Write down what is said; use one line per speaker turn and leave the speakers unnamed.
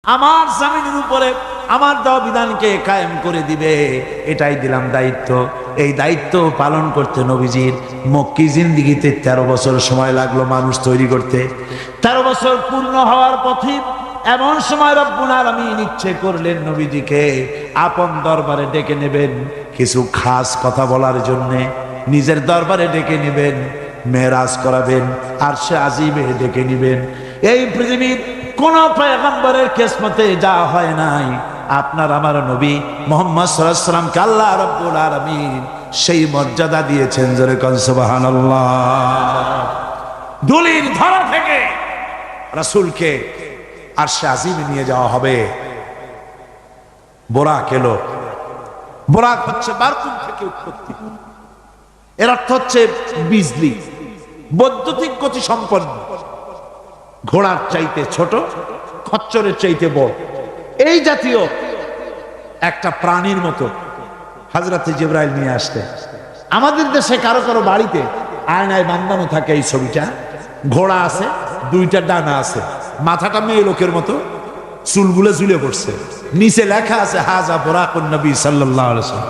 আমার জমিনের উপরে আমার দেওয়া বিধানকে কায়েম করে দিবে, এটাই দিলাম দায়িত্ব। এই দায়িত্ব পালন করতে নবীজির মক্কি জিন্দেগিতে 13 বছর সময় লাগলো মানুষ তৈরি করতে। 13 বছর পূর্ণ হওয়ার পথে এমন সময় রব্বুল আলামিন ইচ্ছে করলেন নবীজিকে আপন দরবারে ডেকে নেবেন, কিছু খাস কথা বলার জন্য নিজের দরবারে ডেকে নেবেন, মেরাজ করাবেন, আরশে আজিমে ডেকে নেবেন। এই পৃথিবীর কোন পয়গম্বরের কিসমতে যা হয় নাই, আপনার আমার নবী মুহাম্মদ সাল্লাল্লাহু আলাইহি ওয়াসাল্লামকে আল্লাহ রাব্বুল আলামিন সেই মর্যাদা দিয়েছেন। জোরে কোন সুবহানাল্লাহ। ধুলির ধরা থেকে রাসূলকে আরশে আজিমে নিয়ে যাওয়া হবে। বোরাক এলো। বোরাক হচ্ছে বারকুম থেকে উৎপত্তি। এর অর্থ হচ্ছে বিজলি, বৈদ্যুতিক গতি সম্পন্ন, ঘোড়ার চাইতে ছোট, খচ্চরের চাইতে বড়, এই জাতীয় একটা প্রাণীর মতো হযরতে জিবরাইল নিয়ে আসতে। আমাদের দেশে কারো কারো বাড়িতে আয়নায় বাঁধানো থাকে এই ছবিটা। ঘোড়া আছে, দুইটা ডানা আছে, মাথাটা মেয়ে লোকের মতো, চুলগুলো ঝুলে পড়ছে, নিচে লেখা আছে হাজা বুরাকুন নবী সাল্লাল্লাহু আলাইহি ওয়াসাল্লাম।